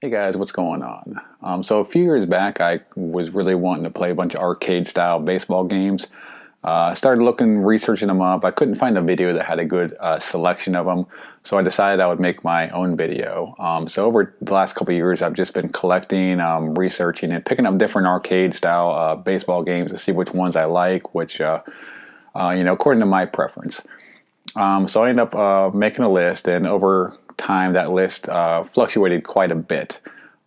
Hey guys, what's going on? So a few years back, I was really wanting to play a bunch of arcade-style baseball games. I started looking, researching them up. I couldn't find a video that had a good selection of them, so I decided I would make my own video. So over the last couple of years, I've just been collecting, researching, and picking up different arcade-style baseball games to see which ones I like, which, according to my preference. So I ended up making a list, and over time that list fluctuated quite a bit.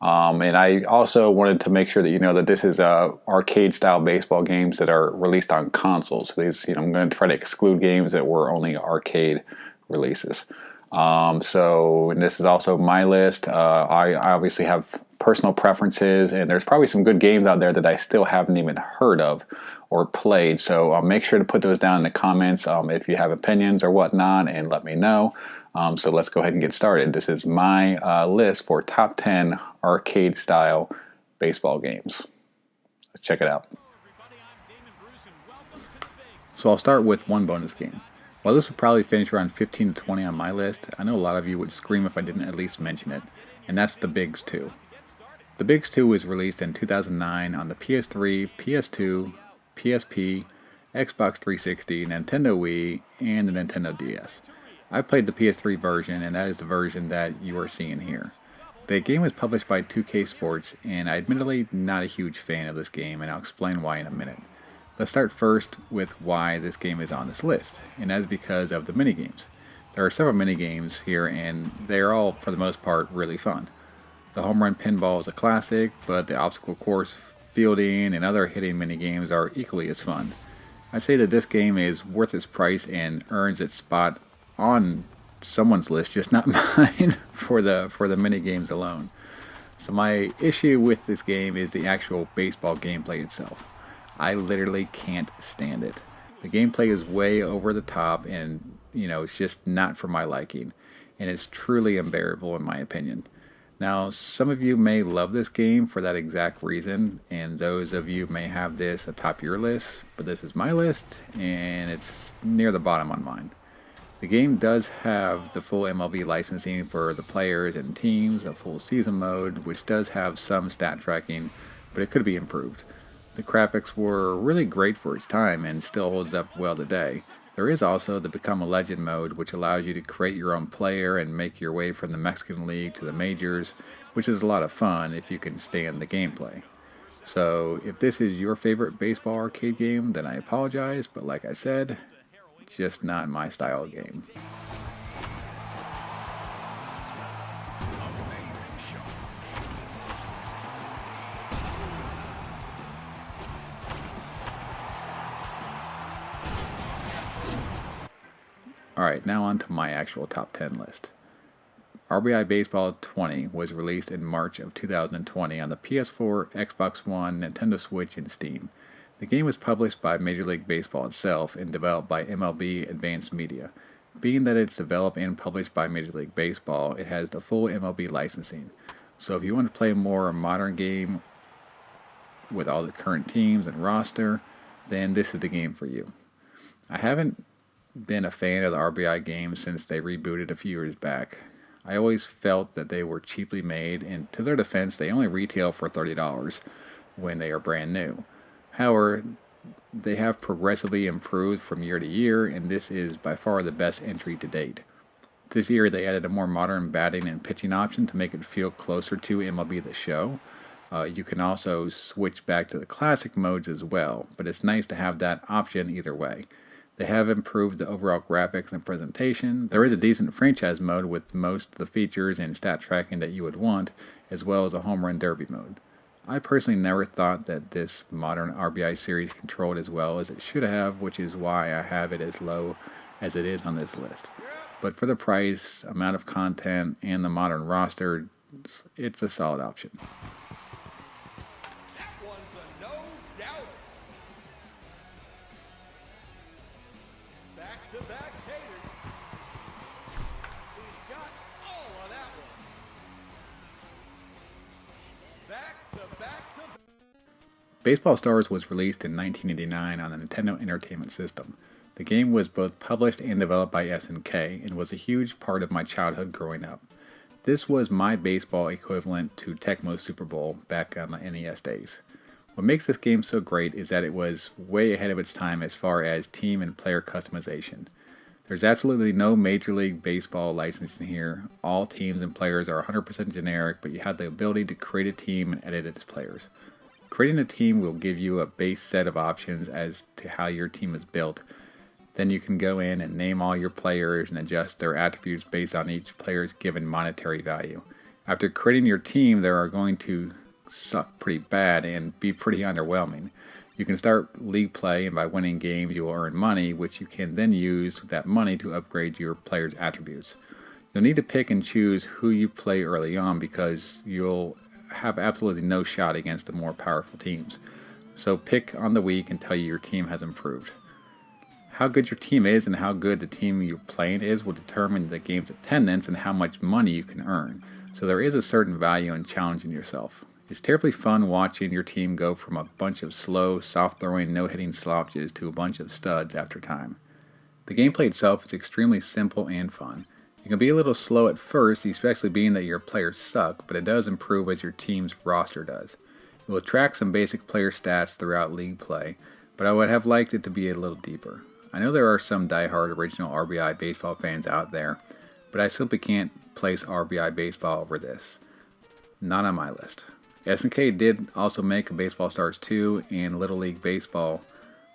And I also wanted to make sure that you know that this is arcade-style baseball games that are released on consoles. So these, I'm going to try to exclude games that were only arcade releases. And this is also my list. I obviously have personal preferences, and there's probably some good games out there that I still haven't even heard of or played. So make sure to put those down in the comments if you have opinions or whatnot, and let me know. So let's go ahead and get started. This is my list for top 10 arcade-style baseball games. Let's check it out. So I'll start with one bonus game. While this would probably finish around 15 to 20 on my list, I know a lot of you would scream if I didn't at least mention it, and that's The Bigs 2. The Bigs 2 was released in 2009 on the PS3, PS2, PSP, Xbox 360, Nintendo Wii, and the Nintendo DS. I played the PS3 version, and that is the version that you are seeing here. The game was published by 2K Sports, and I'm admittedly not a huge fan of this game, and I'll explain why in a minute. Let's start first with why this game is on this list, and that is because of the minigames. There are several minigames here, and they are all, for the most part, really fun. The home run pinball is a classic, but the obstacle course, fielding, and other hitting minigames are equally as fun. I'd say that this game is worth its price and earns its spot on someone's list, just not mine, for the mini games alone. So my issue with this game is the actual baseball gameplay itself. I literally can't stand it. The gameplay is way over the top, and it's just not for my liking, and it's truly unbearable in my opinion. Now, some of you may love this game for that exact reason, and those of you may have this atop your list, but this is my list, and it's near the bottom on mine. The game does have the full MLB licensing for the players and teams, a full season mode, which does have some stat tracking, but it could be improved. The graphics were really great for its time and still holds up well today. There is also the Become a Legend mode, which allows you to create your own player and make your way from the Mexican League to the majors, which is a lot of fun if you can stand the gameplay. So if this is your favorite baseball arcade game, then I apologize, but like I said, just not my style of game. Alright, now on to my actual top 10 list. RBI Baseball 20 was released in March of 2020 on the PS4, Xbox One, Nintendo Switch, and Steam. The game was published by Major League Baseball itself and developed by MLB Advanced Media. Being that it's developed and published by Major League Baseball, it has the full MLB licensing. So if you want to play a more modern game with all the current teams and roster, then this is the game for you. I haven't been a fan of the RBI games since they rebooted a few years back. I always felt that they were cheaply made, and to their defense, they only retail for $30 when they are brand new. However, they have progressively improved from year to year, and this is by far the best entry to date. This year, they added a more modern batting and pitching option to make it feel closer to MLB The Show. You can also switch back to the classic modes as well, but it's nice to have that option either way. They have improved the overall graphics and presentation. There is a decent franchise mode with most of the features and stat tracking that you would want, as well as a home run derby mode. I personally never thought that this modern RBI series controlled as well as it should have, which is why I have it as low as it is on this list. But for the price, amount of content, and the modern roster, it's a solid option. That one's a no doubt. Back-to-back taters. We got all of that one. Back-to-back-to-back. Baseball Stars was released in 1989 on the Nintendo Entertainment System. The game was both published and developed by SNK and was a huge part of my childhood growing up. This was my baseball equivalent to Tecmo Super Bowl back on the NES days. What makes this game so great is that it was way ahead of its time as far as team and player customization. There's absolutely no Major League Baseball licensing here. All teams and players are 100% generic, but you have the ability to create a team and edit its players. Creating a team will give you a base set of options as to how your team is built. Then you can go in and name all your players and adjust their attributes based on each player's given monetary value. After creating your team, they are going to suck pretty bad and be pretty underwhelming. You can start league play, and by winning games you will earn money, which you can then use that money to upgrade your players' attributes. You'll need to pick and choose who you play early on because you'll have absolutely no shot against the more powerful teams. So pick on the week until your team has improved. How good your team is and how good the team you're playing is will determine the game's attendance and how much money you can earn. So there is a certain value in challenging yourself. It's terribly fun watching your team go from a bunch of slow, soft-throwing, no-hitting slouches to a bunch of studs after time. The gameplay itself is extremely simple and fun. It can be a little slow at first, especially being that your players suck, but it does improve as your team's roster does. It will track some basic player stats throughout league play, but I would have liked it to be a little deeper. I know there are some die-hard original RBI baseball fans out there, but I simply can't place RBI baseball over this. Not on my list. SNK did also make a Baseball Stars 2 and Little League Baseball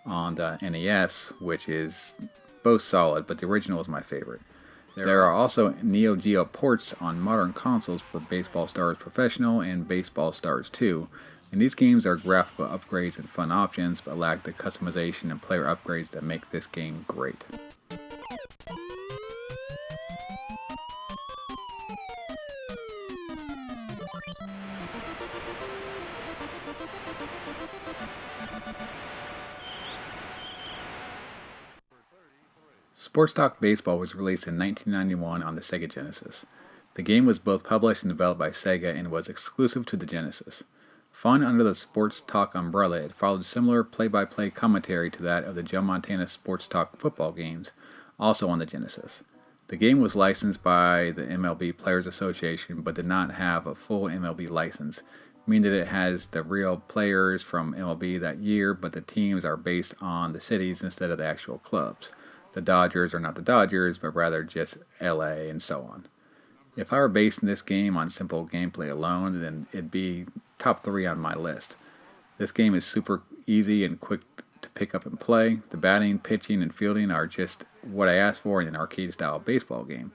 on the NES, which is both solid, but the original is my favorite. There are also Neo Geo ports on modern consoles for Baseball Stars Professional and Baseball Stars 2, and these games are graphical upgrades and fun options, but lack the customization and player upgrades that make this game great. Sports Talk Baseball was released in 1991 on the Sega Genesis. The game was both published and developed by Sega and was exclusive to the Genesis. Fun under the Sports Talk umbrella, it followed similar play-by-play commentary to that of the Joe Montana Sports Talk football games, also on the Genesis. The game was licensed by the MLB Players Association but did not have a full MLB license, meaning that it has the real players from MLB that year, but the teams are based on the cities instead of the actual clubs. The Dodgers are not the Dodgers, but rather just LA and so on. If I were basing this game on simple gameplay alone, then it'd be top 3 on my list. This game is super easy and quick to pick up and play. The batting, pitching, and fielding are just what I asked for in an arcade-style baseball game.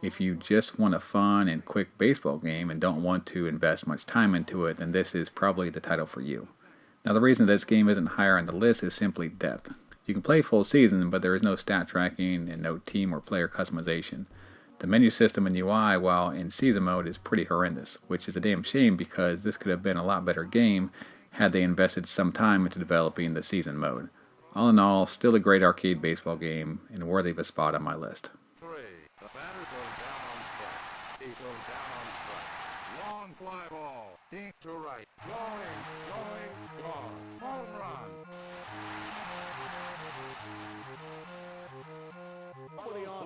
If you just want a fun and quick baseball game and don't want to invest much time into it, then this is probably the title for you. Now, the reason this game isn't higher on the list is simply depth. You can play full season, but there is no stat tracking and no team or player customization. The menu system and UI, while in season mode, is pretty horrendous, which is a damn shame because this could have been a lot better game had they invested some time into developing the season mode. All in all, still a great arcade baseball game and worthy of a spot on my list. The batter goes down on strike. He goes down on strike. Long fly ball. Deep to right. Going, home run.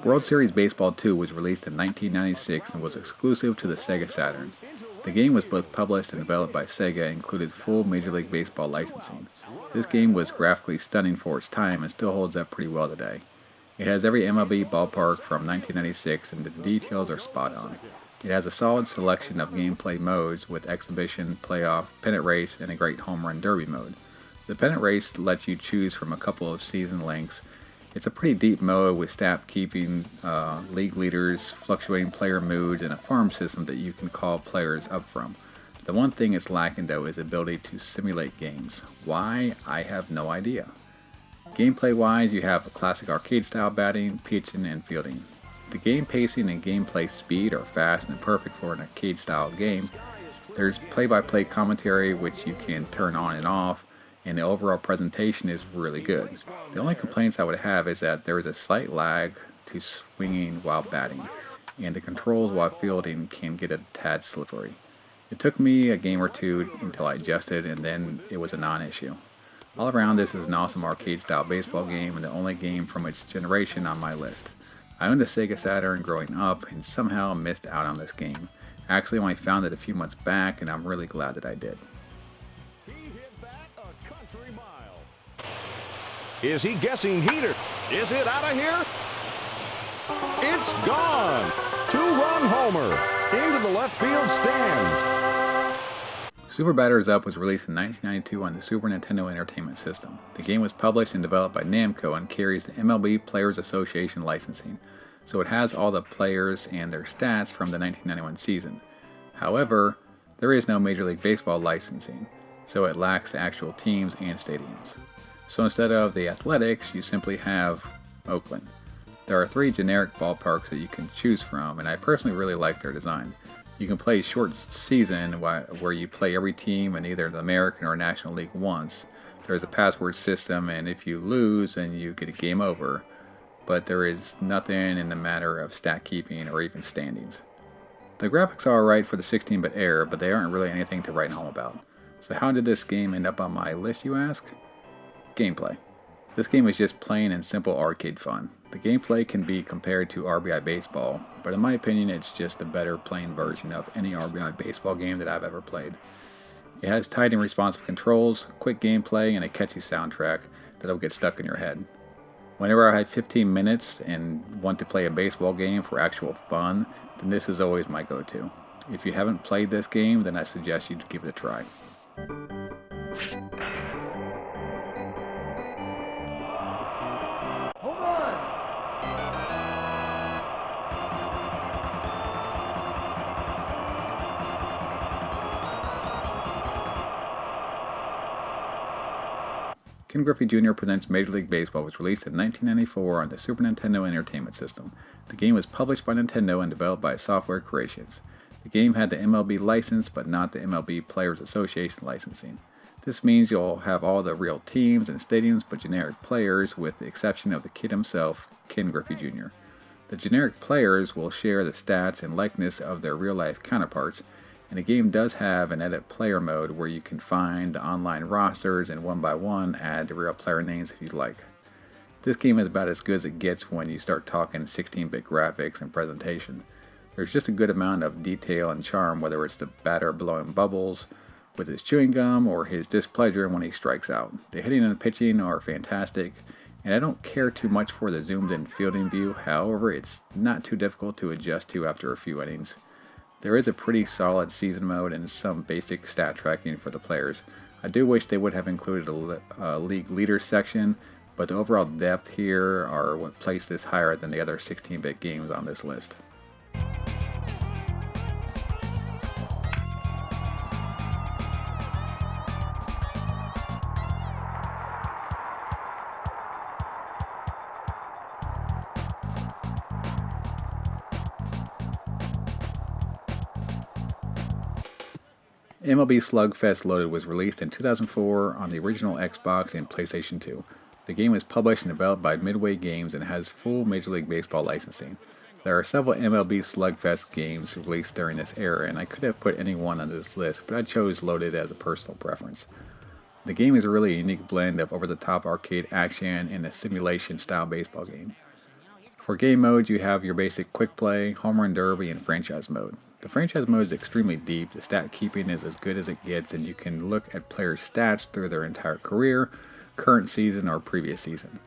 World Series Baseball 2 was released in 1996 and was exclusive to the Sega Saturn. The game was both published and developed by Sega and included full Major League Baseball licensing. This game was graphically stunning for its time and still holds up pretty well today. It has every MLB ballpark from 1996 and the details are spot on. It has a solid selection of gameplay modes with exhibition, playoff, pennant race, and a great home run derby mode. The pennant race lets you choose from a couple of season lengths. It's a pretty deep mode with stat keeping, league leaders, fluctuating player moods, and a farm system that you can call players up from. The one thing it's lacking though is the ability to simulate games. Why? I have no idea. Gameplay wise, you have a classic arcade style batting, pitching, and fielding. The game pacing and gameplay speed are fast and perfect for an arcade style game. There's play-by-play commentary which you can turn on and off, and the overall presentation is really good. The only complaints I would have is that there is a slight lag to swinging while batting, and the controls while fielding can get a tad slippery. It took me a game or two until I adjusted, and then it was a non-issue. All around, this is an awesome arcade-style baseball game and the only game from its generation on my list. I owned a Sega Saturn growing up and somehow missed out on this game. I actually only found it a few months back, and I'm really glad that I did. He hit that a country mile. Is he guessing heater? Is it out of here? It's gone! Two-run homer into the left field stands. Super Batters Up was released in 1992 on the Super Nintendo Entertainment System. The game was published and developed by Namco and carries the MLB Players Association licensing, so it has all the players and their stats from the 1991 season. However, there is no Major League Baseball licensing, so it lacks the actual teams and stadiums. So instead of the Athletics, you simply have Oakland. There are 3 generic ballparks that you can choose from, and I personally really like their design. You can play short season where you play every team in either the American or National League once. There's a password system, and if you lose, then you get a game over. But there is nothing in the matter of stat keeping or even standings. The graphics are alright for the 16-bit era, but they aren't really anything to write home about. So how did this game end up on my list, you ask? Gameplay. This game is just plain and simple arcade fun. The gameplay can be compared to RBI Baseball, but in my opinion it's just a better plain version of any RBI Baseball game that I've ever played. It has tight and responsive controls, quick gameplay, and a catchy soundtrack that'll get stuck in your head. Whenever I have 15 minutes and want to play a baseball game for actual fun, then this is always my go-to. If you haven't played this game, then I suggest you give it a try. Ken Griffey Jr Presents Major League Baseball was released in 1994 on the Super Nintendo Entertainment System. The game was published by Nintendo and developed by Software Creations. The game had the MLB license, but not the MLB Players Association licensing. This means you'll have all the real teams and stadiums, but generic players, with the exception of the kid himself, Ken Griffey Jr. The generic players will share the stats and likeness of their real-life counterparts, and the game does have an edit player mode where you can find the online rosters and one by one add the real player names if you'd like. This game is about as good as it gets when you start talking 16-bit graphics and presentation. There's just a good amount of detail and charm, whether it's the batter blowing bubbles with his chewing gum or his displeasure when he strikes out. The hitting and the pitching are fantastic, and I don't care too much for the zoomed in fielding view. However, it's not too difficult to adjust to after a few innings. There is a pretty solid season mode and some basic stat tracking for the players. I do wish they would have included a league leaders section, but the overall depth here are what placed this higher than the other 16-bit games on this list. MLB Slugfest Loaded was released in 2004 on the original Xbox and PlayStation 2. The game was published and developed by Midway Games and has full Major League Baseball licensing. There are several MLB Slugfest games released during this era, and I could have put any one on this list, but I chose Loaded as a personal preference. The game is a really unique blend of over-the-top arcade action and a simulation-style baseball game. For game modes, you have your basic quick play, home run derby, and franchise mode. The franchise mode is extremely deep, the stat keeping is as good as it gets, and you can look at players' stats through their entire career, current season, or previous season.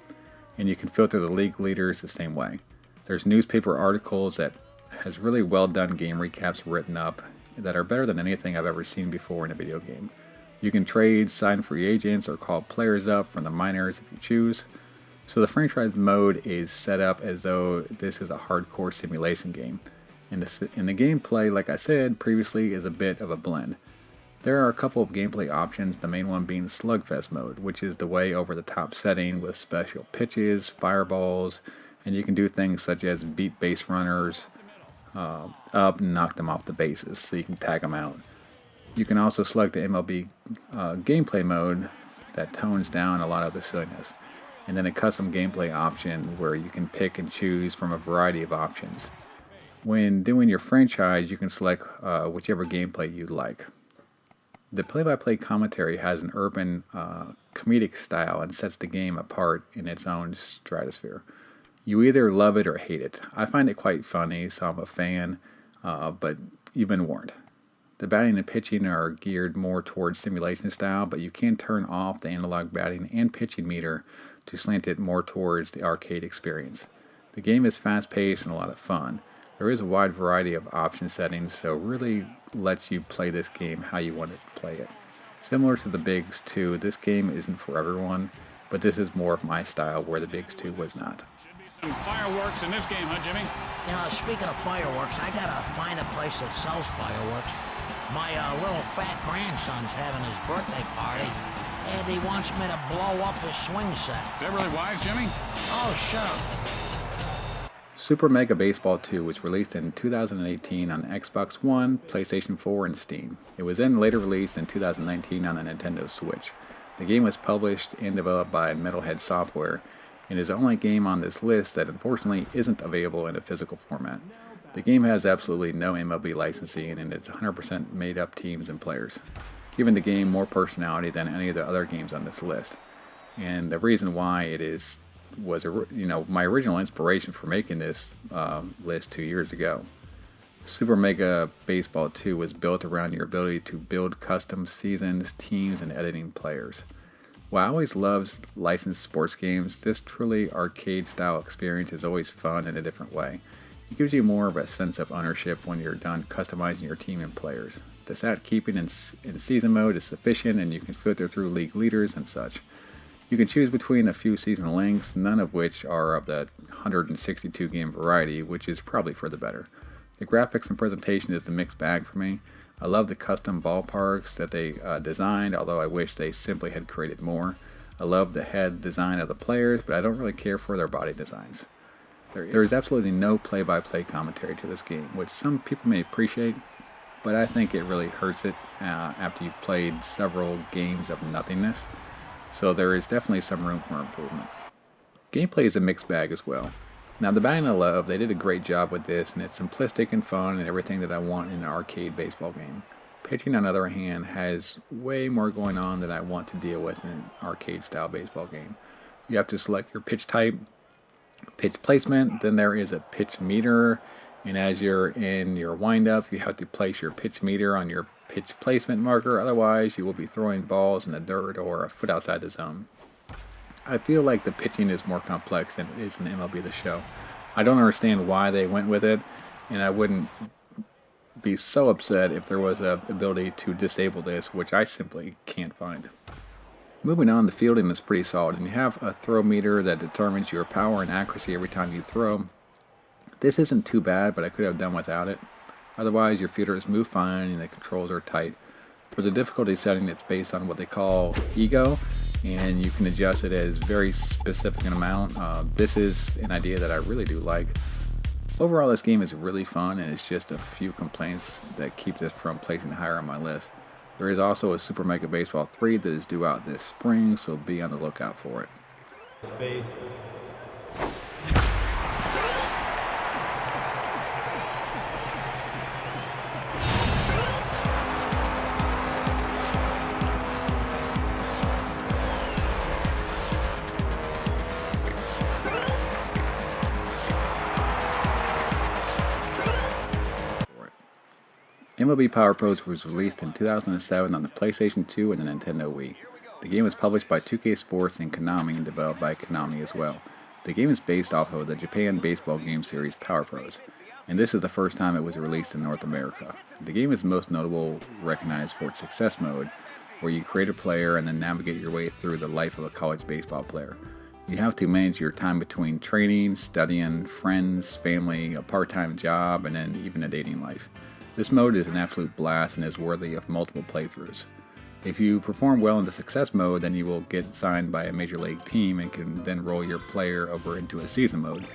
And you can filter the league leaders the same way. There's newspaper articles that has really well done game recaps written up that are better than anything I've ever seen before in a video game. You can trade, sign free agents, or call players up from the minors if you choose. So the franchise mode is set up as though this is a hardcore simulation game. And the gameplay, like I said previously, is a bit of a blend. There are a couple of gameplay options, the main one being Slugfest mode, which is the way over the top setting with special pitches, fireballs, and you can do things such as beat base runners up and knock them off the bases so you can tag them out. You can also select the MLB gameplay mode that tones down a lot of the silliness, and then a custom gameplay option where you can pick and choose from a variety of options. When doing your franchise, you can select whichever gameplay you'd like. The play-by-play commentary has an urban comedic style and sets the game apart in its own stratosphere. You either love it or hate it. I find it quite funny, so I'm a fan, but you've been warned. The batting and pitching are geared more towards simulation style, but you can turn off the analog batting and pitching meter to slant it more towards the arcade experience. The game is fast-paced and a lot of fun. There is a wide variety of option settings, so it really lets you play this game how you want to play it. Similar to the Bigs 2, this game isn't for everyone, but this is more of my style where the Bigs 2 was not. Some fireworks in this game, huh, Jimmy? You know, speaking of fireworks, I gotta find a place that sells fireworks. My little fat grandson's having his birthday party, and he wants me to blow up his swing set. Is that really wise, Jimmy? Oh, sure. Super Mega Baseball 2 was released in 2018 on Xbox One, PlayStation 4, and Steam. It was then later released in 2019 on a Nintendo Switch. The game was published and developed by Metalhead Software, and is the only game on this list that unfortunately isn't available in a physical format. The game has absolutely no MLB licensing, and it's 100% made up teams and players, giving the game more personality than any of the other games on this list. And the reason why it was my original inspiration for making this list 2 years ago. Super Mega Baseball 2 was built around your ability to build custom seasons, teams, and editing players. While I always loved licensed sports games, this truly arcade-style experience is always fun in a different way. It gives you more of a sense of ownership when you're done customizing your team and players. The stat keeping in season mode is sufficient, and you can filter through league leaders and such. You can choose between a few season lengths, none of which are of the 162 game variety, which is probably for the better. The graphics and presentation is the mixed bag for me. I love the custom ballparks that they designed, although I wish they simply had created more. I love the head design of the players, but I don't really care for their body designs. There is absolutely no play-by-play commentary to this game, which some people may appreciate, but I think it really hurts it after you've played several games of nothingness. So there is definitely some room for improvement. Gameplay is a mixed bag as well. Now the batting I love, they did a great job with this, and it's simplistic and fun and everything that I want in an arcade baseball game. Pitching, on the other hand, has way more going on than I want to deal with in an arcade style baseball game. You have to select your pitch type, pitch placement, then there is a pitch meter, and as you're in your windup, you have to place your pitch meter on your pitch placement marker, otherwise you will be throwing balls in the dirt or a foot outside the zone. I feel like the pitching is more complex than it is in MLB The Show. I don't understand why they went with it, and I wouldn't be so upset if there was an ability to disable this, which I simply can't find. Moving on, the fielding is pretty solid, and you have a throw meter that determines your power and accuracy every time you throw. This isn't too bad, but I could have done without it. Otherwise, your fielders move fine and the controls are tight. For the difficulty setting, it's based on what they call ego, and you can adjust it as very specific an amount. This is an idea that I really do like. Overall, this game is really fun, and it's just a few complaints that keep this from placing higher on my list. There is also a Super Mega Baseball 3 that is due out this spring, so be on the lookout for it. Space. MLB Power Pros was released in 2007 on the PlayStation 2 and the Nintendo Wii. The game was published by 2K Sports and Konami and developed by Konami as well. The game is based off of the Japan baseball game series Power Pros, and this is the first time it was released in North America. The game is most notable recognized for its success mode, where you create a player and then navigate your way through the life of a college baseball player. You have to manage your time between training, studying, friends, family, a part-time job, and then even a dating life. This mode is an absolute blast and is worthy of multiple playthroughs. If you perform well in the success mode, then you will get signed by a major league team and can then roll your player over into a season mode.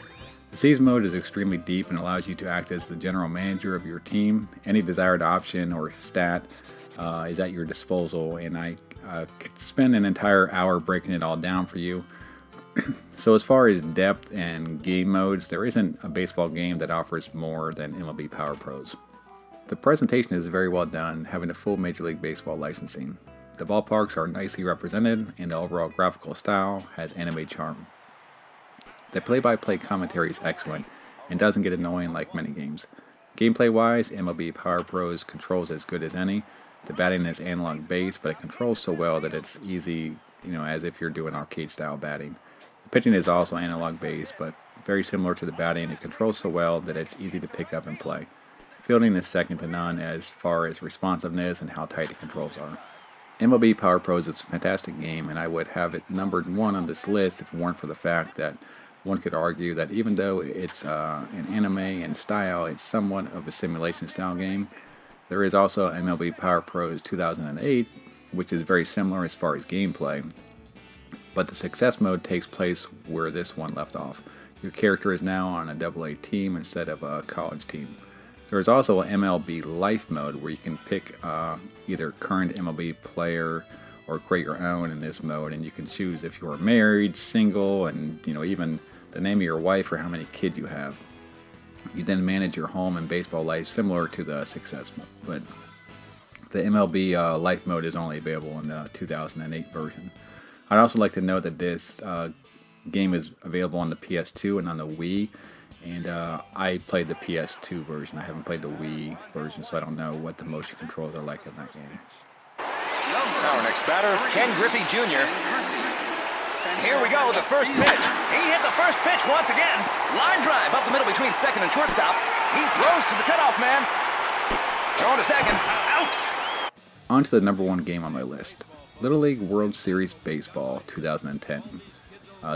The season mode is extremely deep and allows you to act as the general manager of your team. Any desired option or stat is at your disposal, and I could spend an entire hour breaking it all down for you. So as far as depth and game modes, there isn't a baseball game that offers more than MLB Power Pros. The presentation is very well done, having a full Major League Baseball licensing. The ballparks are nicely represented, and the overall graphical style has anime charm. The play-by-play commentary is excellent and doesn't get annoying like many games. Gameplay-wise, MLB Power Pros controls as good as any. The batting is analog based, but it controls so well that it's easy, as if you're doing arcade-style batting. The pitching is also analog based, but very similar to the batting. It controls so well that it's easy to pick up and play. Fielding is second to none as far as responsiveness and how tight the controls are. MLB Power Pros is a fantastic game, and I would have it numbered 1 on this list if it weren't for the fact that one could argue that even though it's an anime in style, it's somewhat of a simulation style game. There is also MLB Power Pros 2008, which is very similar as far as gameplay, but the success mode takes place where this one left off. Your character is now on a AA team instead of a college team. There is also an MLB Life mode where you can pick either current MLB player or create your own in this mode, and you can choose if you are married, single, and even the name of your wife or how many kids you have. You then manage your home and baseball life similar to the success mode, but the MLB Life mode is only available in the 2008 version. I'd also like to note that this game is available on the PS2 and on the Wii, and I played the PS2 version. I haven't played the Wii version, so I don't know what the motion controls are like in that game. Our next batter, Ken Griffey Jr. Here we go, the first pitch. He hit the first pitch once again. Line drive up the middle between second and shortstop. He throws to the cutoff man. Going to second. Out. On to the number 1 game on my list, Little League World Series Baseball 2010.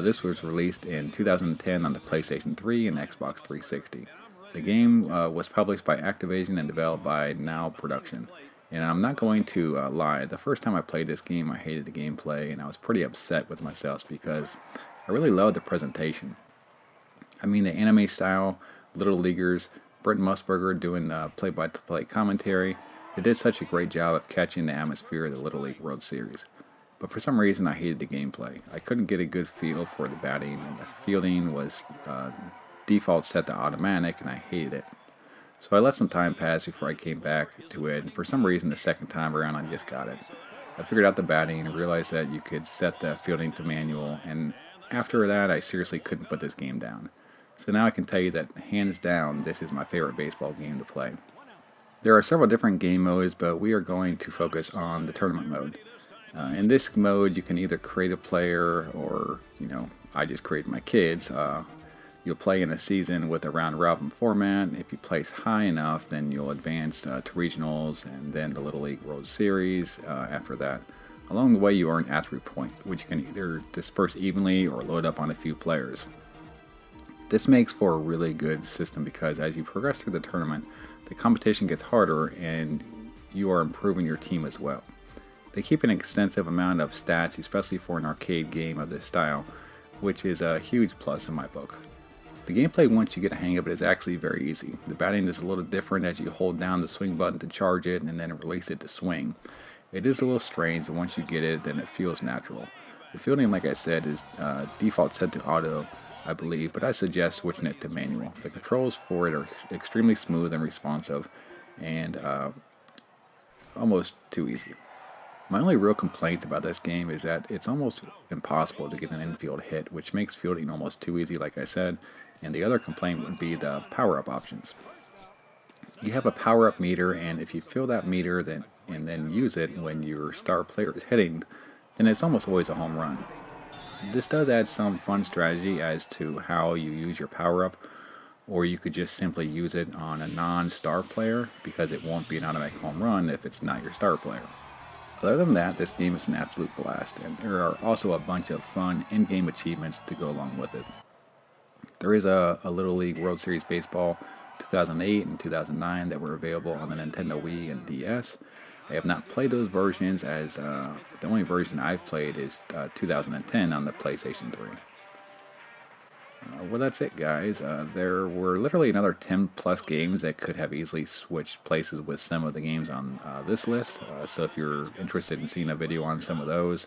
This was released in 2010 on the PlayStation 3 and Xbox 360. The game was published by Activision and developed by Now Production. And I'm not going to lie, the first time I played this game I hated the gameplay, and I was pretty upset with myself because I really loved the presentation. I mean, the anime style, Little Leaguers, Brent Musburger doing play-by-play commentary, they did such a great job of catching the atmosphere of the Little League World Series. But for some reason I hated the gameplay. I couldn't get a good feel for the batting, and the fielding was default set to automatic, and I hated it. So I let some time pass before I came back to it, and for some reason the second time around I just got it. I figured out the batting and realized that you could set the fielding to manual, and after that I seriously couldn't put this game down. So now I can tell you that hands down this is my favorite baseball game to play. There are several different game modes, but we are going to focus on the tournament mode. In this mode you can either create a player or, I just created my kids. You'll play in a season with a round-robin format. If you place high enough, then you'll advance to regionals and then the Little League World Series after that. Along the way, you earn attribute points, which you can either disperse evenly or load up on a few players. This makes for a really good system because as you progress through the tournament, the competition gets harder and you are improving your team as well. They keep an extensive amount of stats, especially for an arcade game of this style, which is a huge plus in my book. The gameplay, once you get a hang of it, is actually very easy. The batting is a little different as you hold down the swing button to charge it and then release it to swing. It is a little strange, but once you get it, then it feels natural. The fielding, like I said, is default set to auto, I believe, but I suggest switching it to manual. The controls for it are extremely smooth and responsive, and almost too easy. My only real complaint about this game is that it's almost impossible to get an infield hit, which makes fielding almost too easy, like I said. And the other complaint would be the power-up options. You have a power-up meter, and if you fill that meter and then use it when your star player is hitting, then it's almost always a home run. This does add some fun strategy as to how you use your power-up, or you could just simply use it on a non-star player because it won't be an automatic home run if it's not your star player. Other than that, this game is an absolute blast, and there are also a bunch of fun in-game achievements to go along with it. There is a Little League World Series Baseball 2008 and 2009 that were available on the Nintendo Wii and DS. I have not played those versions as the only version I've played is 2010 on the PlayStation 3. Well, that's it, guys. There were literally another 10 plus games that could have easily switched places with some of the games on this list. So if you're interested in seeing a video on some of those,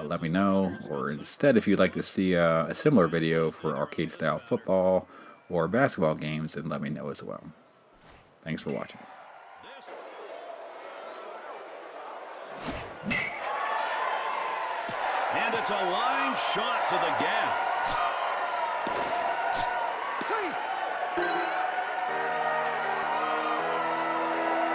let me know. Or instead, if you'd like to see a similar video for arcade-style football or basketball games, then let me know as well. Thanks for watching. And it's a line shot to the gap. safe.